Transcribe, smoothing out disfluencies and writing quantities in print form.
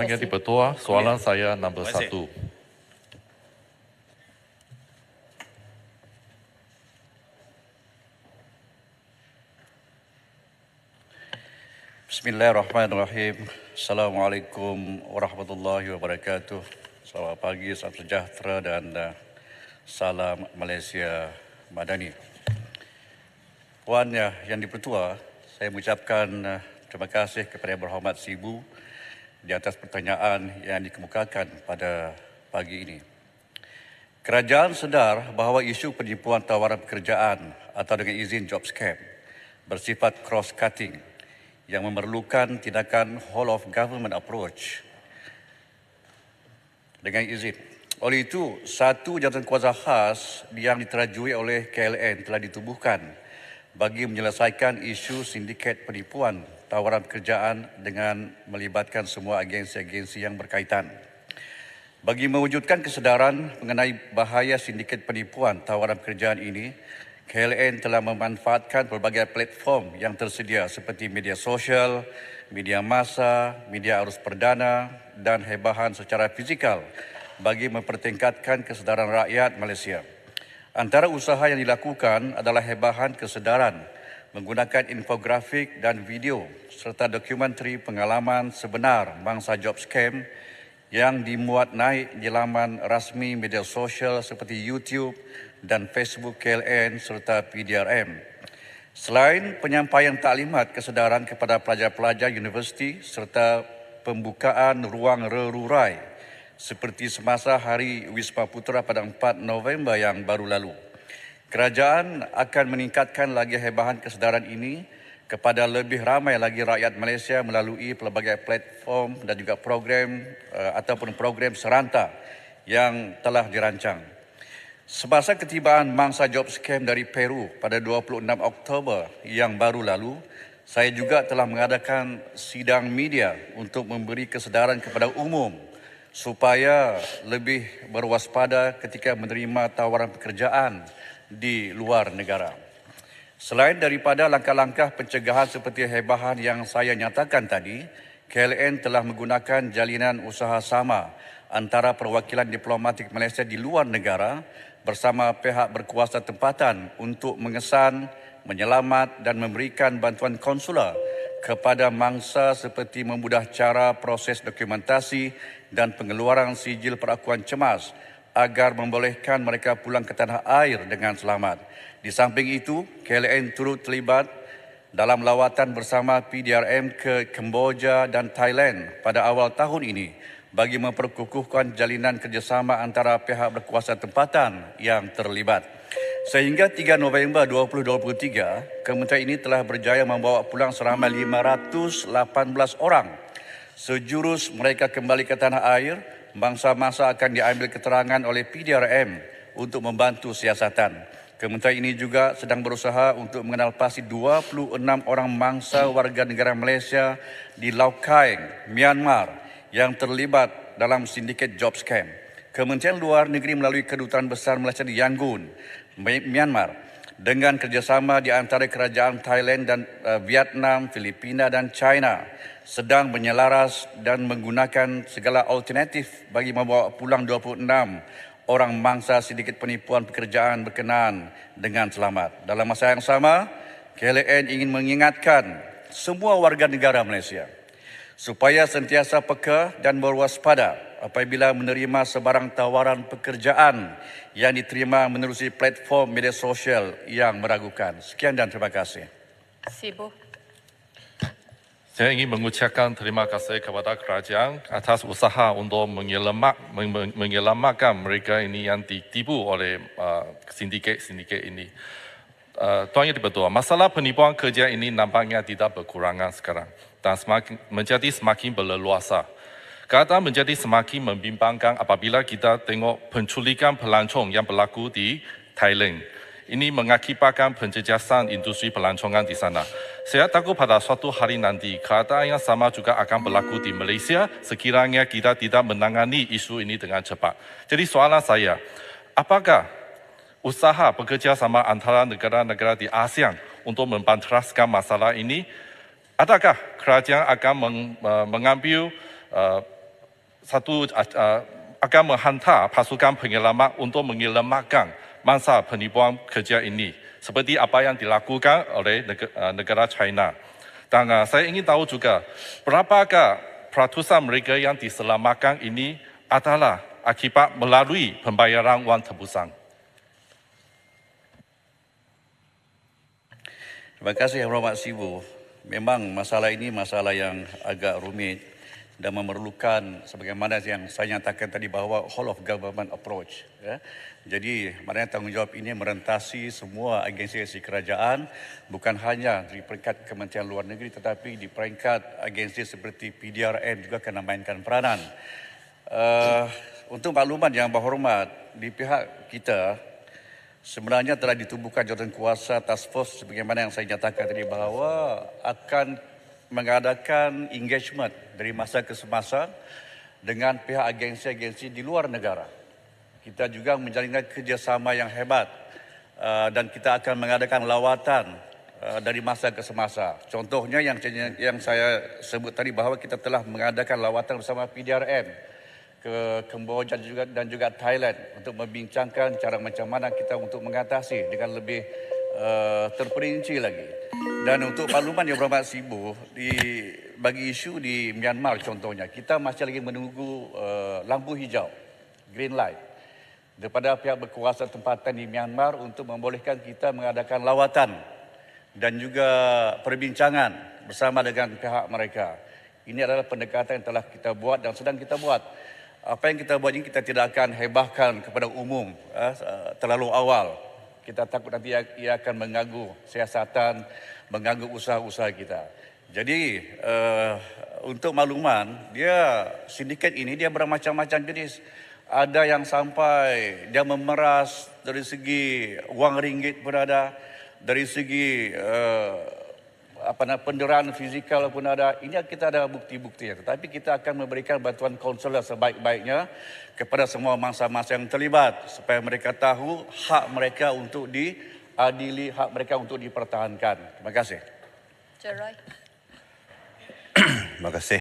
Yang Dipertua, soalan saya nombor 1. Bismillahirrahmanirrahim. Assalamualaikum warahmatullahi wabarakatuh. Selamat pagi, salam sejahtera dan salam Malaysia Madani. Puan Yang Dipertua, saya mengucapkan terima kasih kepada Yang Berhormat Sibu di atas pertanyaan yang dikemukakan pada pagi ini. Kerajaan sedar bahawa isu penipuan tawaran pekerjaan atau dengan izin job scam bersifat cross-cutting yang memerlukan tindakan whole of government approach dengan izin. Oleh itu, satu jawatankuasa khas yang diterajui oleh KLN telah ditubuhkan bagi menyelesaikan isu sindiket penipuan tawaran pekerjaan dengan melibatkan semua agensi-agensi yang berkaitan. Bagi mewujudkan kesedaran mengenai bahaya sindiket penipuan tawaran pekerjaan ini, KLN telah memanfaatkan pelbagai platform yang tersedia seperti media sosial, media massa, media arus perdana dan hebahan secara fizikal bagi mempertingkatkan kesedaran rakyat Malaysia. Antara usaha yang dilakukan adalah hebahan kesedaran menggunakan infografik dan video serta dokumentari pengalaman sebenar mangsa job scam yang dimuat naik di laman rasmi media sosial seperti YouTube dan Facebook KLN serta PDRM. Selain penyampaian taklimat kesedaran kepada pelajar-pelajar universiti serta pembukaan ruang rerurai seperti semasa Hari Wisma Putra pada 4 November yang baru lalu, kerajaan akan meningkatkan lagi hebahan kesedaran ini kepada lebih ramai lagi rakyat Malaysia melalui pelbagai platform dan juga program ataupun program serentak yang telah dirancang. Semasa ketibaan mangsa job scam dari Peru pada 26 Oktober yang baru lalu, saya juga telah mengadakan sidang media untuk memberi kesedaran kepada umum supaya lebih berwaspada ketika menerima tawaran pekerjaan di luar negara. Selain daripada langkah-langkah pencegahan seperti hebahan yang saya nyatakan tadi, KLN telah menggunakan jalinan usaha sama antara perwakilan diplomatik Malaysia di luar negara bersama pihak berkuasa tempatan untuk mengesan, menyelamat dan memberikan bantuan konsular kepada mangsa seperti memudah cara proses dokumentasi dan pengeluaran sijil perakuan cemas agar membolehkan mereka pulang ke tanah air dengan selamat. Di samping itu, KLN turut terlibat dalam lawatan bersama PDRM ke Kemboja dan Thailand pada awal tahun ini bagi memperkukuhkan jalinan kerjasama antara pihak berkuasa tempatan yang terlibat. Sehingga 3 November 2023, kementerian ini telah berjaya membawa pulang seramai 518 orang. Sejurus mereka kembali ke tanah air, mangsa-mangsa akan diambil keterangan oleh PDRM untuk membantu siasatan. Kementerian ini juga sedang berusaha untuk mengenal pasti 26 orang mangsa warga negara Malaysia di Laos Kaeng, Myanmar yang terlibat dalam sindiket job scam. Kementerian Luar Negeri melalui Kedutaan Besar Malaysia di Yangon, Myanmar, dengan kerjasama di antara kerajaan Thailand dan Vietnam, Filipina dan China, sedang menyelaras dan menggunakan segala alternatif bagi membawa pulang 26 orang mangsa sindiket penipuan pekerjaan berkenaan dengan selamat. Dalam masa yang sama, KLN ingin mengingatkan semua warga negara Malaysia supaya sentiasa peka dan berwaspada apabila menerima sebarang tawaran pekerjaan yang diterima menerusi platform media sosial yang meragukan. Sekian dan terima kasih. Sibu. Saya ingin mengucapkan terima kasih kepada kerajaan atas usaha untuk menyelamatkan mereka ini yang ditipu oleh sindiket ini. Tuan Yang Dipertua, masalah penipuan kerja ini nampaknya tidak berkurangan sekarang dan menjadi semakin berleluasa. Keadaan menjadi semakin membimbangkan apabila kita tengok penculikan pelancong yang berlaku di Thailand. Ini mengakibatkan penjejasan industri pelancongan di sana. Saya takut pada suatu hari nanti keadaan yang sama juga akan berlaku di Malaysia sekiranya kita tidak menangani isu ini dengan cepat. Jadi soalan saya, apakah usaha bekerjasama antara negara-negara di ASEAN untuk membantraskan masalah ini? Adakah kerajaan akan mengambil akan menghantar pasukan penyelamat untuk menyelamatkan mangsa penipuan kerja ini, seperti apa yang dilakukan oleh negara China. Dan saya ingin tahu juga, berapakah peratusan mereka yang diselamatkan ini adalah akibat melalui pembayaran wang tebusan? Terima kasih Yang Berhormat Sibu. Memang masalah ini masalah yang agak rumit dan memerlukan sebagaimana yang saya nyatakan tadi bahawa whole of government approach. Ya. Jadi maknanya tanggungjawab ini merentasi semua agensi-agensi kerajaan, bukan hanya di peringkat Kementerian Luar Negeri tetapi di peringkat agensi seperti PDRN juga akan memainkan peranan. Untuk makluman Yang Berhormat, di pihak kita sebenarnya telah ditubuhkan jawatan kuasa task force sebagaimana yang saya nyatakan tadi bahawa akan mengadakan engagement dari masa ke semasa dengan pihak agensi-agensi di luar negara. Kita juga menjalinkan kerjasama yang hebat dan kita akan mengadakan lawatan dari masa ke semasa. Contohnya yang saya sebut tadi bahawa kita telah mengadakan lawatan bersama PDRN ke Kamboja dan juga Thailand untuk membincangkan cara macam mana kita untuk mengatasi dengan lebih terperinci lagi. Dan untuk makluman Yang Berhormat Sibu, bagi isu di Myanmar contohnya, kita masih lagi menunggu lampu hijau, green light, daripada pihak berkuasa tempatan di Myanmar untuk membolehkan kita mengadakan lawatan dan juga perbincangan bersama dengan pihak mereka. Ini adalah pendekatan yang telah kita buat dan sedang kita buat. Apa yang kita buat ini kita tidak akan hebahkan kepada umum terlalu awal. Kita takut nanti ia akan mengganggu siasatan, mengganggu usaha-usaha kita. Jadi untuk makluman, sindiket ini dia bermacam-macam jenis. Ada yang sampai dia memeras dari segi wang ringgit pun ada, dari segi penderaan fizikal pun ada. Ini kita ada bukti-buktinya. Tetapi kita akan memberikan bantuan konselor sebaik-baiknya kepada semua mangsa-mangsa yang terlibat supaya mereka tahu hak mereka untuk diadili, hak mereka untuk dipertahankan. Terima kasih. Ceroy. Terima kasih.